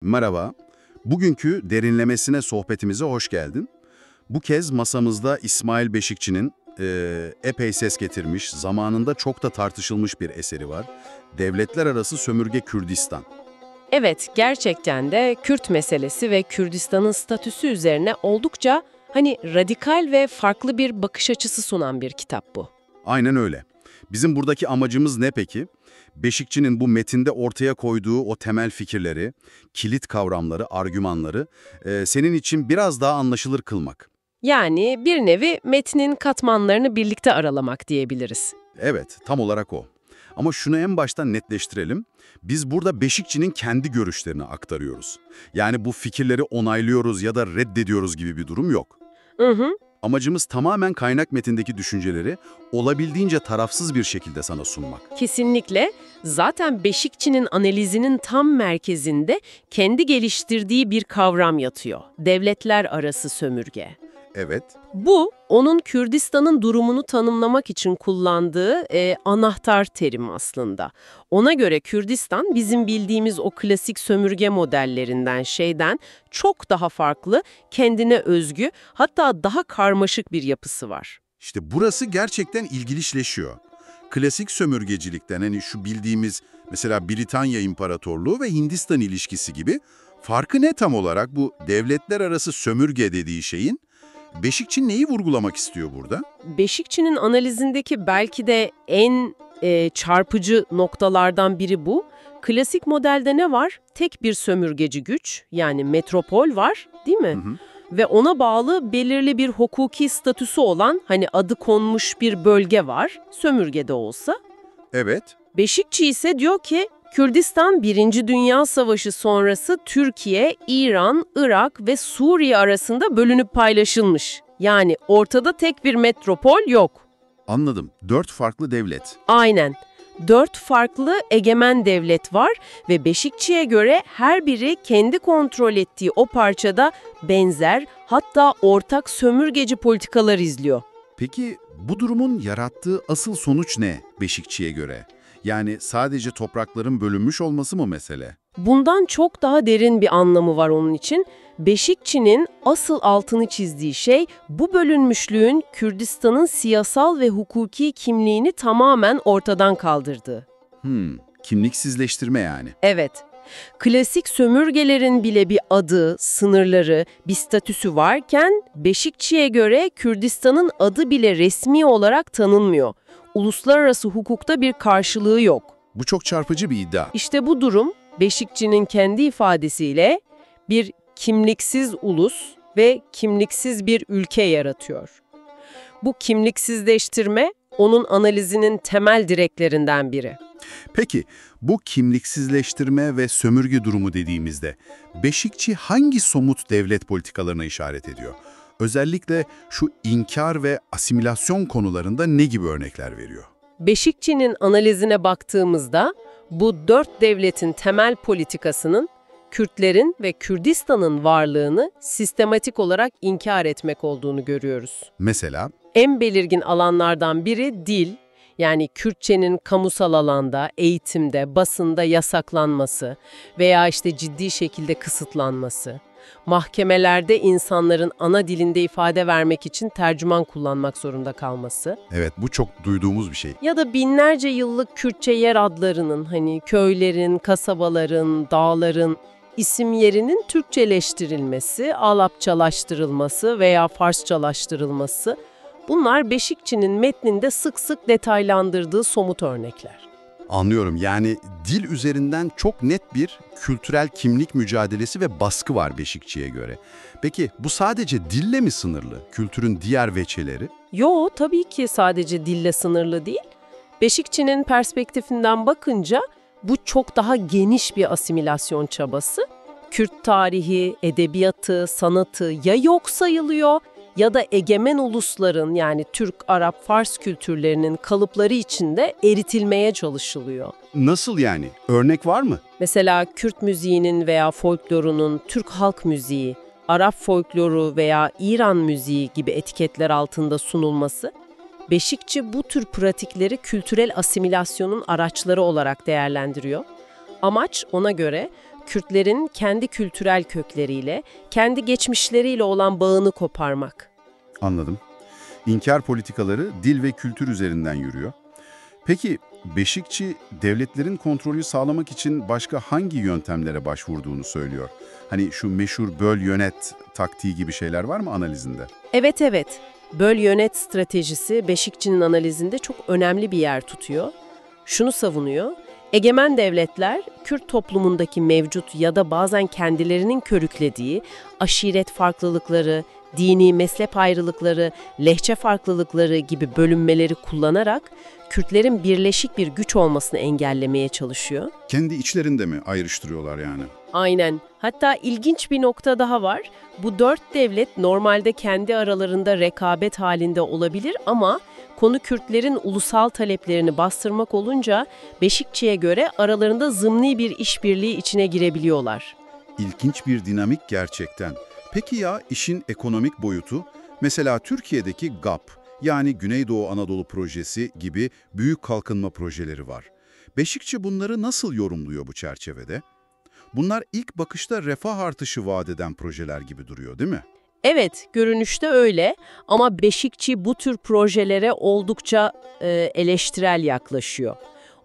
Merhaba. Bugünkü derinlemesine sohbetimize hoş geldin. Bu kez masamızda İsmail Beşikçi'nin epey ses getirmiş, zamanında çok da tartışılmış bir eseri var. Devletler Arası Sömürge Kürdistan. Evet, gerçekten de Kürt meselesi ve Kürdistan'ın statüsü üzerine oldukça radikal ve farklı bir bakış açısı sunan bir kitap bu. Aynen öyle. Bizim buradaki amacımız ne peki? Beşikçi'nin bu metinde ortaya koyduğu o temel fikirleri, kilit kavramları, argümanları senin için biraz daha anlaşılır kılmak. Yani bir nevi metnin katmanlarını birlikte aralamak diyebiliriz. Evet, tam olarak o. Ama şunu en baştan netleştirelim. Biz burada Beşikçi'nin kendi görüşlerini aktarıyoruz. Yani bu fikirleri onaylıyoruz ya da reddediyoruz gibi bir durum yok. Hı hı. Amacımız tamamen kaynak metindeki düşünceleri olabildiğince tarafsız bir şekilde sana sunmak. Kesinlikle. Zaten Beşikçi'nin analizinin tam merkezinde kendi geliştirdiği bir kavram yatıyor. Devletler arası sömürge. Evet, Bu, onun Kürdistan'ın durumunu tanımlamak için kullandığı anahtar terim aslında. Ona göre Kürdistan, bizim bildiğimiz o klasik sömürge modellerinden çok daha farklı, kendine özgü, hatta daha karmaşık bir yapısı var. işte burası gerçekten ilginçleşiyor. Klasik sömürgecilikten hani şu bildiğimiz mesela Britanya İmparatorluğu ve Hindistan ilişkisi gibi farkı ne tam olarak bu devletler arası sömürge dediği şeyin? Beşikçi neyi vurgulamak istiyor burada? Beşikçi'nin analizindeki belki de en çarpıcı noktalardan biri bu. Klasik modelde ne var? Tek bir sömürgeci güç, yani metropol var, değil mi? Hı hı. Ve ona bağlı belirli bir hukuki statüsü olan, adı konmuş bir bölge var, sömürgede olsa. Evet, Beşikçi ise diyor ki, Kürdistan 1. Dünya Savaşı sonrası Türkiye, İran, Irak ve Suriye arasında bölünüp paylaşılmış. Yani ortada tek bir metropol yok. anladım. 4 farklı devlet. Aynen. 4 farklı egemen devlet var ve Beşikçi'ye göre her biri kendi kontrol ettiği o parçada benzer, hatta ortak sömürgeci politikalar izliyor. Peki bu durumun yarattığı asıl sonuç ne Beşikçi'ye göre? Yani sadece toprakların bölünmüş olması mı mesele? Bundan çok daha derin bir anlamı var onun için. Beşikçi'nin asıl altını çizdiği şey bu bölünmüşlüğün Kürdistan'ın siyasal ve hukuki kimliğini tamamen ortadan kaldırdığı. Kimliksizleştirme yani. Evet, klasik sömürgelerin bile bir adı, sınırları, bir statüsü varken Beşikçi'ye göre Kürdistan'ın adı bile resmi olarak tanınmıyor. Uluslararası hukukta bir karşılığı yok. Bu çok çarpıcı bir iddia. İşte bu durum Beşikçi'nin kendi ifadesiyle bir kimliksiz ulus ve kimliksiz bir ülke yaratıyor. Bu kimliksizleştirme onun analizinin temel direklerinden biri. Peki bu kimliksizleştirme ve sömürge durumu dediğimizde Beşikçi hangi somut devlet politikalarına işaret ediyor? Özellikle şu inkar ve asimilasyon konularında ne gibi örnekler veriyor? Beşikçi'nin analizine baktığımızda bu 4 devletin temel politikasının Kürtlerin ve Kürdistan'ın varlığını sistematik olarak inkar etmek olduğunu görüyoruz. Mesela? En belirgin alanlardan biri dil, yani Kürtçenin kamusal alanda, eğitimde, basında yasaklanması veya ciddi şekilde kısıtlanması. Mahkemelerde insanların ana dilinde ifade vermek için tercüman kullanmak zorunda kalması. Evet, bu çok duyduğumuz bir şey. Ya da binlerce yıllık Kürtçe yer adlarının, köylerin, kasabaların, dağların isim yerinin Türkçeleştirilmesi, Alapçalaştırılması veya Farsçalaştırılması. Bunlar Beşikçi'nin metninde sık sık detaylandırdığı somut örnekler. Anlıyorum. Yani dil üzerinden çok net bir kültürel kimlik mücadelesi ve baskı var Beşikçi'ye göre. Peki bu sadece dille mi sınırlı? Kültürün diğer veçeleri? Yo, tabii ki sadece dille sınırlı değil. Beşikçi'nin perspektifinden bakınca bu çok daha geniş bir asimilasyon çabası. Kürt tarihi, edebiyatı, sanatı ya yok sayılıyor ya da egemen ulusların, yani Türk, Arap, Fars kültürlerinin kalıpları içinde eritilmeye çalışılıyor. Nasıl yani? Örnek var mı? Mesela Kürt müziğinin veya folklorunun Türk halk müziği, Arap folkloru veya İran müziği gibi etiketler altında sunulması, Beşikçi bu tür pratikleri kültürel asimilasyonun araçları olarak değerlendiriyor. Amaç ona göre Kürtlerin kendi kültürel kökleriyle, kendi geçmişleriyle olan bağını koparmak. Anladım. İnkar politikaları dil ve kültür üzerinden yürüyor. Peki Beşikçi devletlerin kontrolü sağlamak için başka hangi yöntemlere başvurduğunu söylüyor? Hani şu meşhur böl yönet taktiği gibi şeyler var mı analizinde? Evet. Böl yönet stratejisi Beşikçi'nin analizinde çok önemli bir yer tutuyor. Şunu savunuyor, egemen devletler Kürt toplumundaki mevcut ya da bazen kendilerinin körüklediği aşiret farklılıkları, dini mezhep ayrılıkları, lehçe farklılıkları gibi bölünmeleri kullanarak Kürtlerin birleşik bir güç olmasını engellemeye çalışıyor. Kendi içlerinde mi ayrıştırıyorlar yani? Aynen. Hatta ilginç bir nokta daha var. Bu 4 devlet normalde kendi aralarında rekabet halinde olabilir ama konu Kürtlerin ulusal taleplerini bastırmak olunca Beşikçi'ye göre aralarında zımni bir işbirliği içine girebiliyorlar. İlginç bir dinamik gerçekten. Peki ya işin ekonomik boyutu? Mesela Türkiye'deki GAP, yani Güneydoğu Anadolu Projesi gibi büyük kalkınma projeleri var. Beşikçi bunları nasıl yorumluyor bu çerçevede? Bunlar ilk bakışta refah artışı vaat eden projeler gibi duruyor, değil mi? Evet, görünüşte öyle ama Beşikçi bu tür projelere oldukça eleştirel yaklaşıyor.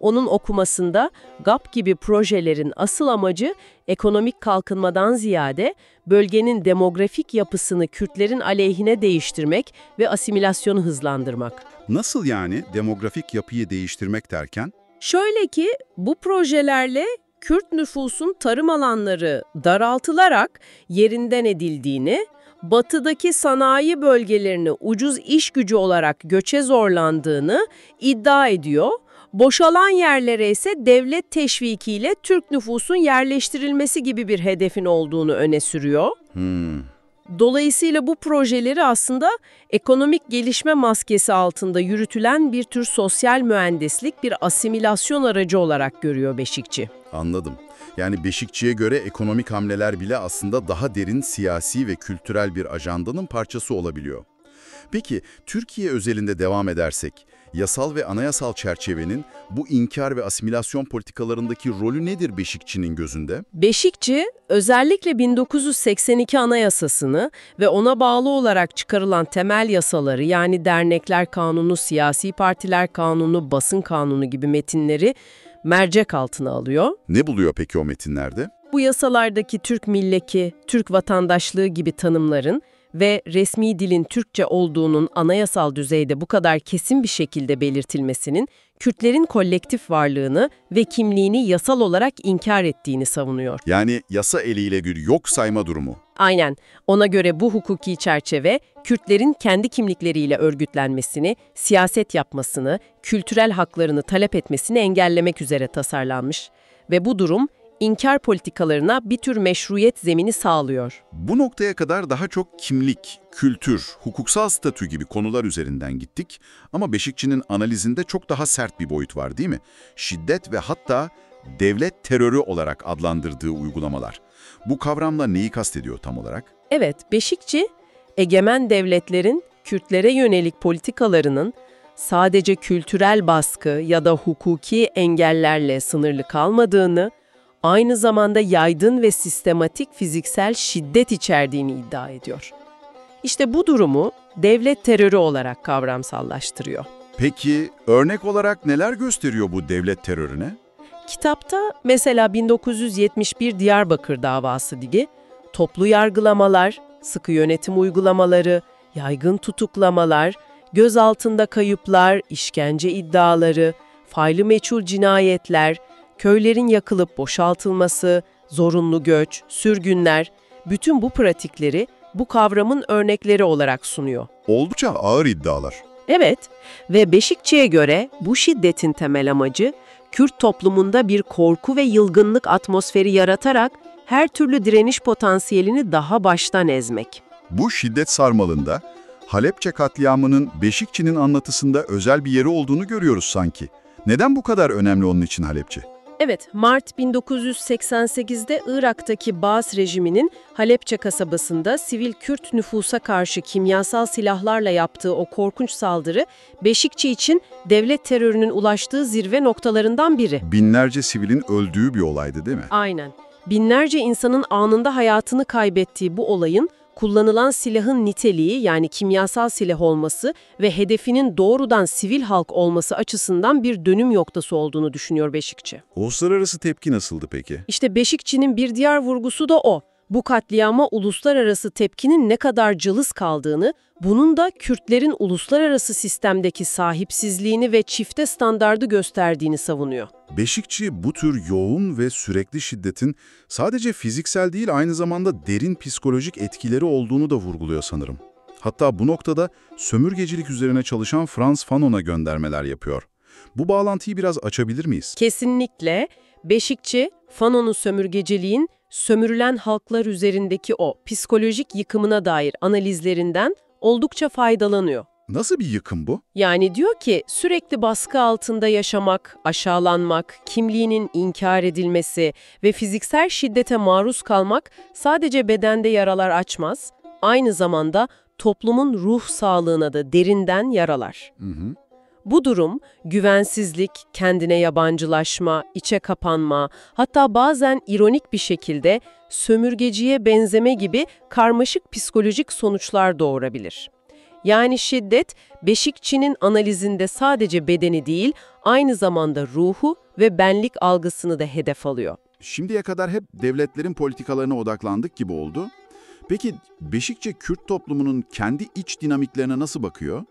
Onun okumasında GAP gibi projelerin asıl amacı ekonomik kalkınmadan ziyade bölgenin demografik yapısını Kürtlerin aleyhine değiştirmek ve asimilasyonu hızlandırmak. Nasıl yani demografik yapıyı değiştirmek derken? Şöyle ki bu projelerle Kürt nüfusun tarım alanları daraltılarak yerinden edildiğini, batıdaki sanayi bölgelerini ucuz iş gücü olarak göçe zorlandığını iddia ediyor. Boşalan yerlere ise devlet teşvikiyle Türk nüfusun yerleştirilmesi gibi bir hedefin olduğunu öne sürüyor. Dolayısıyla bu projeleri aslında ekonomik gelişme maskesi altında yürütülen bir tür sosyal mühendislik, bir asimilasyon aracı olarak görüyor Beşikçi. Anladım. Yani Beşikçi'ye göre ekonomik hamleler bile aslında daha derin siyasi ve kültürel bir ajandanın parçası olabiliyor. Peki Türkiye özelinde devam edersek, yasal ve anayasal çerçevenin bu inkar ve asimilasyon politikalarındaki rolü nedir Beşikçi'nin gözünde? Beşikçi, özellikle 1982 Anayasasını ve ona bağlı olarak çıkarılan temel yasaları yani Dernekler Kanunu, Siyasi Partiler Kanunu, Basın Kanunu gibi metinleri mercek altına alıyor. Ne buluyor peki o metinlerde? Bu yasalardaki Türk milleti, Türk vatandaşlığı gibi tanımların ve resmi dilin Türkçe olduğunun anayasal düzeyde bu kadar kesin bir şekilde belirtilmesinin Kürtlerin kolektif varlığını ve kimliğini yasal olarak inkar ettiğini savunuyor. Yani yasa eliyle bir yok sayma durumu. Aynen. Ona göre bu hukuki çerçeve, Kürtlerin kendi kimlikleriyle örgütlenmesini, siyaset yapmasını, kültürel haklarını talep etmesini engellemek üzere tasarlanmış. Ve bu durum, İnkar politikalarına bir tür meşruiyet zemini sağlıyor. Bu noktaya kadar daha çok kimlik, kültür, hukuksal statü gibi konular üzerinden gittik ama Beşikçi'nin analizinde çok daha sert bir boyut var değil mi? Şiddet ve hatta devlet terörü olarak adlandırdığı uygulamalar. Bu kavramla neyi kastediyor tam olarak? Evet, Beşikçi, egemen devletlerin Kürtlere yönelik politikalarının sadece kültürel baskı ya da hukuki engellerle sınırlı kalmadığını, aynı zamanda yaygın ve sistematik fiziksel şiddet içerdiğini iddia ediyor. İşte bu durumu devlet terörü olarak kavramsallaştırıyor. Peki örnek olarak neler gösteriyor bu devlet terörüne? Kitapta mesela 1971 Diyarbakır davası gibi toplu yargılamalar, sıkı yönetim uygulamaları, yaygın tutuklamalar, gözaltında kayıplar, işkence iddiaları, faili meçhul cinayetler, köylerin yakılıp boşaltılması, zorunlu göç, sürgünler, bütün bu pratikleri bu kavramın örnekleri olarak sunuyor. Oldukça ağır iddialar. Evet ve Beşikçi'ye göre bu şiddetin temel amacı Kürt toplumunda bir korku ve yılgınlık atmosferi yaratarak her türlü direniş potansiyelini daha baştan ezmek. Bu şiddet sarmalında Halepçe katliamının Beşikçi'nin anlatısında özel bir yeri olduğunu görüyoruz sanki. Neden bu kadar önemli onun için Halepçe? Evet, Mart 1988'de Irak'taki Baas rejiminin Halepçe kasabasında sivil Kürt nüfusa karşı kimyasal silahlarla yaptığı o korkunç saldırı, Beşikçi için devlet terörünün ulaştığı zirve noktalarından biri. Binlerce sivilin öldüğü bir olaydı değil mi? Aynen. Binlerce insanın anında hayatını kaybettiği bu olayın kullanılan silahın niteliği yani kimyasal silah olması ve hedefinin doğrudan sivil halk olması açısından bir dönüm noktası olduğunu düşünüyor Beşikçi. Uluslararası tepki nasıldı peki? İşte Beşikçi'nin bir diğer vurgusu da o. Bu katliama uluslararası tepkinin ne kadar cılız kaldığını, bunun da Kürtlerin uluslararası sistemdeki sahipsizliğini ve çifte standardı gösterdiğini savunuyor. Beşikçi bu tür yoğun ve sürekli şiddetin sadece fiziksel değil aynı zamanda derin psikolojik etkileri olduğunu da vurguluyor sanırım. Hatta bu noktada sömürgecilik üzerine çalışan Frantz Fanon'a göndermeler yapıyor. Bu bağlantıyı biraz açabilir miyiz? Kesinlikle Beşikçi, Fanon'un sömürgeciliğin sömürülen halklar üzerindeki o psikolojik yıkımına dair analizlerinden oldukça faydalanıyor. Nasıl bir yıkım bu? Yani diyor ki sürekli baskı altında yaşamak, aşağılanmak, kimliğinin inkar edilmesi ve fiziksel şiddete maruz kalmak sadece bedende yaralar açmaz, aynı zamanda toplumun ruh sağlığına da derinden yaralar. Bu durum, güvensizlik, kendine yabancılaşma, içe kapanma, hatta bazen ironik bir şekilde sömürgeciye benzeme gibi karmaşık psikolojik sonuçlar doğurabilir. Yani şiddet, Beşikçi'nin analizinde sadece bedeni değil, aynı zamanda ruhu ve benlik algısını da hedef alıyor. Şimdiye kadar hep devletlerin politikalarına odaklandık gibi oldu. Peki Beşikçi Kürt toplumunun kendi iç dinamiklerine nasıl bakıyor?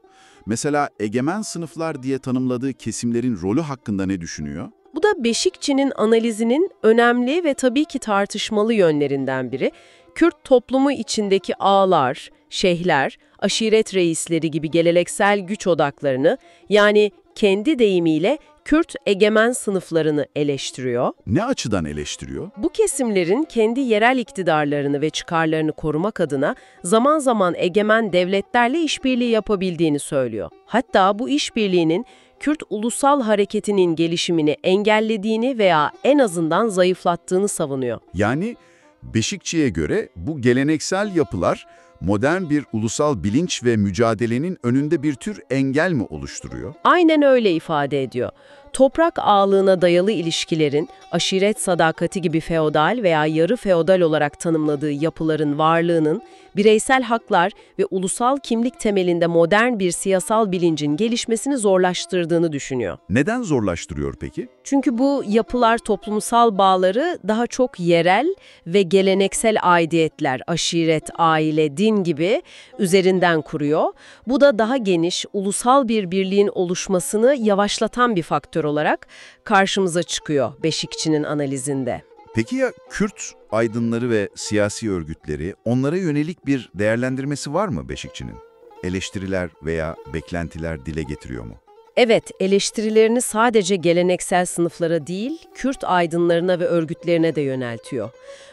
Mesela egemen sınıflar diye tanımladığı kesimlerin rolü hakkında ne düşünüyor? Bu da Beşikçi'nin analizinin önemli ve tabii ki tartışmalı yönlerinden biri. Kürt toplumu içindeki ağalar, şeyhler, aşiret reisleri gibi geleneksel güç odaklarını, yani kendi deyimiyle Kürt egemen sınıflarını eleştiriyor. Ne açıdan eleştiriyor? Bu kesimlerin kendi yerel iktidarlarını ve çıkarlarını korumak adına zaman zaman egemen devletlerle işbirliği yapabildiğini söylüyor. Hatta bu işbirliğinin Kürt ulusal hareketinin gelişimini engellediğini veya en azından zayıflattığını savunuyor. Yani Beşikçi'ye göre bu geleneksel yapılar modern bir ulusal bilinç ve mücadelenin önünde bir tür engel mi oluşturuyor? Aynen öyle ifade ediyor. Toprak ağalığına dayalı ilişkilerin, aşiret sadakati gibi feodal veya yarı feodal olarak tanımladığı yapıların varlığının, bireysel haklar ve ulusal kimlik temelinde modern bir siyasal bilincin gelişmesini zorlaştırdığını düşünüyor. Neden zorlaştırıyor peki? Çünkü bu yapılar toplumsal bağları daha çok yerel ve geleneksel aidiyetler, aşiret, aile, din gibi üzerinden kuruyor. Bu da daha geniş, ulusal bir birliğin oluşmasını yavaşlatan bir faktör olarak karşımıza çıkıyor Beşikçi'nin analizinde. Peki ya Kürt aydınları ve siyasi örgütleri, onlara yönelik bir değerlendirmesi var mı Beşikçi'nin? Eleştiriler veya beklentiler dile getiriyor mu? Evet, eleştirilerini sadece geleneksel sınıflara değil, Kürt aydınlarına ve örgütlerine de yöneltiyor.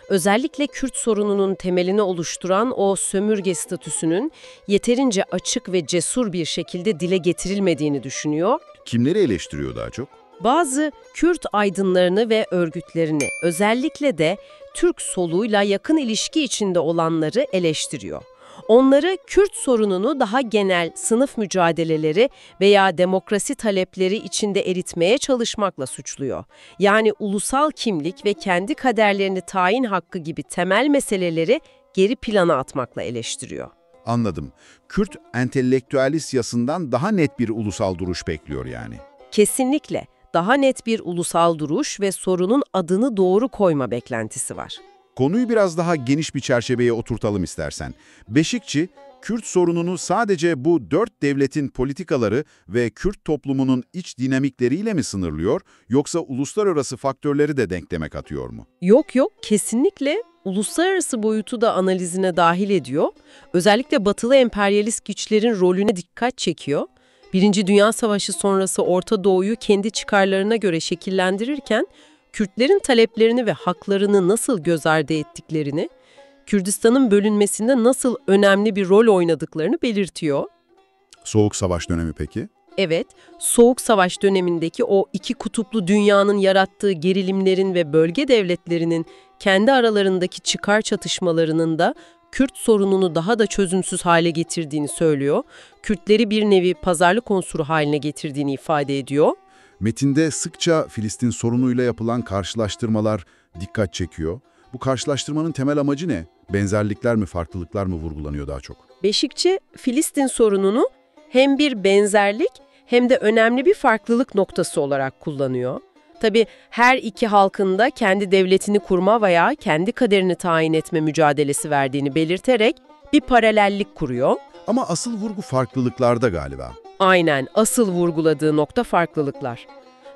Özellikle Kürt sorununun temelini oluşturan o sömürge statüsünün yeterince açık ve cesur bir şekilde dile getirilmediğini düşünüyor. Kimleri eleştiriyor daha çok? Bazı Kürt aydınlarını ve örgütlerini, özellikle de Türk soluyla yakın ilişki içinde olanları eleştiriyor. Onları Kürt sorununu daha genel sınıf mücadeleleri veya demokrasi talepleri içinde eritmeye çalışmakla suçluyor. Yani ulusal kimlik ve kendi kaderlerini tayin hakkı gibi temel meseleleri geri plana atmakla eleştiriyor. Anladım. Kürt entelektüelisyasından daha net bir ulusal duruş bekliyor yani. Kesinlikle daha net bir ulusal duruş ve sorunun adını doğru koyma beklentisi var. Konuyu biraz daha geniş bir çerçeveye oturtalım istersen. Beşikçi, Kürt sorununu sadece bu 4 devletin politikaları ve Kürt toplumunun iç dinamikleriyle mi sınırlıyor, yoksa uluslararası faktörleri de denkleme katıyor mu? Yok, kesinlikle uluslararası boyutu da analizine dahil ediyor. Özellikle batılı emperyalist güçlerin rolüne dikkat çekiyor. Birinci Dünya Savaşı sonrası Orta Doğu'yu kendi çıkarlarına göre şekillendirirken, Kürtlerin taleplerini ve haklarını nasıl göz ardı ettiklerini, Kürdistan'ın bölünmesinde nasıl önemli bir rol oynadıklarını belirtiyor. Soğuk Savaş dönemi peki? Evet, Soğuk Savaş dönemindeki o iki kutuplu dünyanın yarattığı gerilimlerin ve bölge devletlerinin kendi aralarındaki çıkar çatışmalarının da Kürt sorununu daha da çözümsüz hale getirdiğini söylüyor. Kürtleri bir nevi pazarlık unsuru haline getirdiğini ifade ediyor. Metinde sıkça Filistin sorunuyla yapılan karşılaştırmalar dikkat çekiyor. Bu karşılaştırmanın temel amacı ne? Benzerlikler mi, farklılıklar mı vurgulanıyor daha çok? Beşikçi, Filistin sorununu hem bir benzerlik hem de önemli bir farklılık noktası olarak kullanıyor. Tabii her iki halkın da kendi devletini kurma veya kendi kaderini tayin etme mücadelesi verdiğini belirterek bir paralellik kuruyor. Ama asıl vurgu farklılıklarda galiba. Aynen, asıl vurguladığı nokta farklılıklar.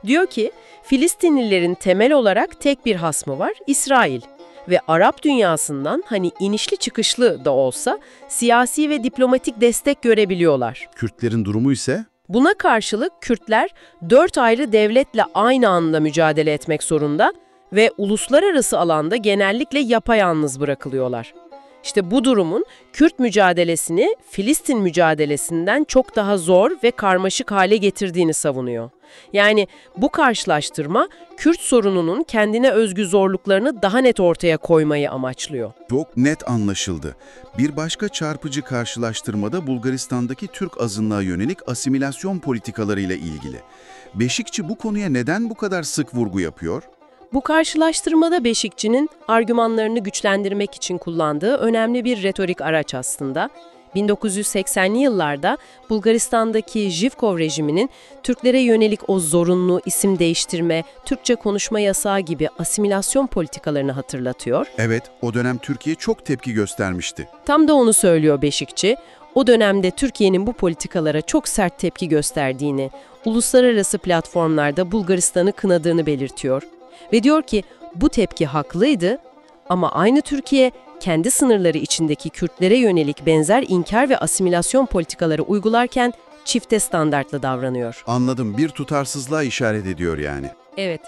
Diyor ki, Filistinlilerin temel olarak tek bir hasmı var, İsrail. Ve Arap dünyasından hani inişli çıkışlı da olsa siyasi ve diplomatik destek görebiliyorlar. Kürtlerin durumu ise? Buna karşılık Kürtler 4 ayrı devletle aynı anda mücadele etmek zorunda ve uluslararası alanda genellikle yapayalnız bırakılıyorlar. İşte bu durumun Kürt mücadelesini Filistin mücadelesinden çok daha zor ve karmaşık hale getirdiğini savunuyor. Yani bu karşılaştırma Kürt sorununun kendine özgü zorluklarını daha net ortaya koymayı amaçlıyor. Çok net anlaşıldı. Bir başka çarpıcı karşılaştırmada Bulgaristan'daki Türk azınlığa yönelik asimilasyon politikalarıyla ilgili. Beşikçi bu konuya neden bu kadar sık vurgu yapıyor? Bu karşılaştırmada Beşikçi'nin argümanlarını güçlendirmek için kullandığı önemli bir retorik araç aslında. 1980'li yıllarda Bulgaristan'daki Zhivkov rejiminin Türklere yönelik o zorunlu isim değiştirme, Türkçe konuşma yasağı gibi asimilasyon politikalarını hatırlatıyor. Evet, o dönem Türkiye çok tepki göstermişti. Tam da onu söylüyor Beşikçi. O dönemde Türkiye'nin bu politikalara çok sert tepki gösterdiğini, uluslararası platformlarda Bulgaristan'ı kınadığını belirtiyor. Ve diyor ki bu tepki haklıydı ama aynı Türkiye kendi sınırları içindeki Kürtlere yönelik benzer inkar ve asimilasyon politikaları uygularken çifte standartlı davranıyor. Anladım, bir tutarsızlığa işaret ediyor yani. Evet,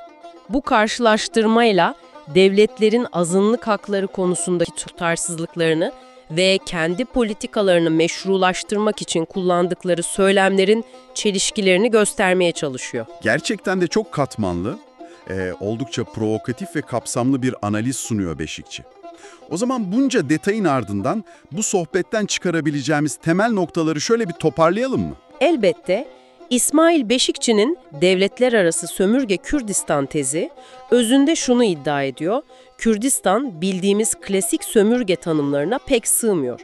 bu karşılaştırmayla devletlerin azınlık hakları konusundaki tutarsızlıklarını ve kendi politikalarını meşrulaştırmak için kullandıkları söylemlerin çelişkilerini göstermeye çalışıyor. Gerçekten de çok katmanlı, oldukça provokatif ve kapsamlı bir analiz sunuyor Beşikçi. O zaman bunca detayın ardından bu sohbetten çıkarabileceğimiz temel noktaları şöyle bir toparlayalım mı? Elbette İsmail Beşikçi'nin devletler arası sömürge Kürdistan tezi özünde şunu iddia ediyor: Kürdistan bildiğimiz klasik sömürge tanımlarına pek sığmıyor.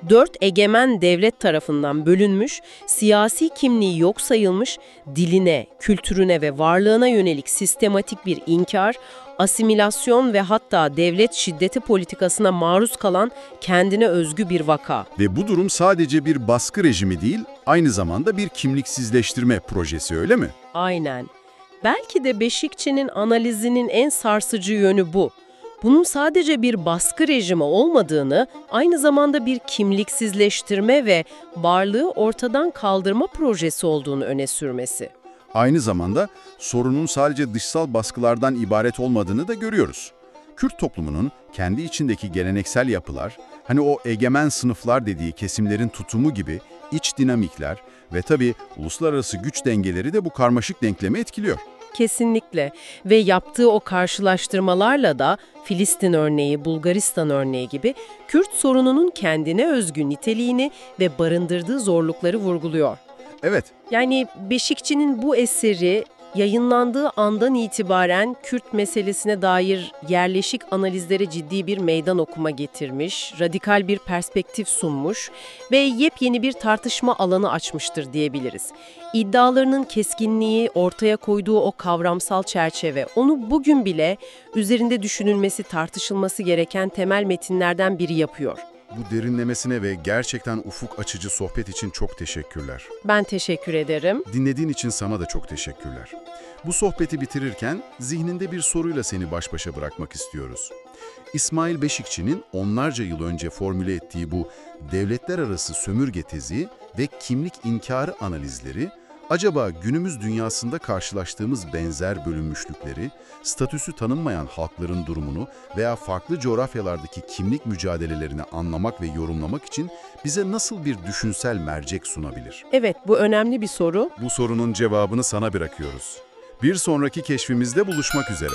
4 egemen devlet tarafından bölünmüş, siyasi kimliği yok sayılmış, diline, kültürüne ve varlığına yönelik sistematik bir inkar, asimilasyon ve hatta devlet şiddeti politikasına maruz kalan kendine özgü bir vaka. Ve bu durum sadece bir baskı rejimi değil, aynı zamanda bir kimliksizleştirme projesi, öyle mi? Aynen. Belki de Beşikçi'nin analizinin en sarsıcı yönü bu. Bunun sadece bir baskı rejimi olmadığını, aynı zamanda bir kimliksizleştirme ve varlığı ortadan kaldırma projesi olduğunu öne sürmesi. Aynı zamanda sorunun sadece dışsal baskılardan ibaret olmadığını da görüyoruz. Kürt toplumunun kendi içindeki geleneksel yapılar, hani o egemen sınıflar dediği kesimlerin tutumu gibi iç dinamikler ve tabii uluslararası güç dengeleri de bu karmaşık denklemi etkiliyor. Kesinlikle ve yaptığı o karşılaştırmalarla da Filistin örneği, Bulgaristan örneği gibi Kürt sorununun kendine özgü niteliğini ve barındırdığı zorlukları vurguluyor. Evet. Yani Beşikçi'nin bu eseri yayınlandığı andan itibaren Kürt meselesine dair yerleşik analizlere ciddi bir meydan okuma getirmiş, radikal bir perspektif sunmuş ve yepyeni bir tartışma alanı açmıştır diyebiliriz. İddialarının keskinliği, ortaya koyduğu o kavramsal çerçeve, onu bugün bile üzerinde düşünülmesi, tartışılması gereken temel metinlerden biri yapıyor. Bu derinlemesine ve gerçekten ufuk açıcı sohbet için çok teşekkürler. Ben teşekkür ederim. Dinlediğin için sana da çok teşekkürler. Bu sohbeti bitirirken zihninde bir soruyla seni baş başa bırakmak istiyoruz. İsmail Beşikçi'nin onlarca yıl önce formüle ettiği bu devletler arası sömürge tezi ve kimlik inkarı analizleri, acaba günümüz dünyasında karşılaştığımız benzer bölünmüşlükleri, statüsü tanınmayan halkların durumunu veya farklı coğrafyalardaki kimlik mücadelelerini anlamak ve yorumlamak için bize nasıl bir düşünsel mercek sunabilir? Evet, bu önemli bir soru. Bu sorunun cevabını sana bırakıyoruz. Bir sonraki keşfimizde buluşmak üzere.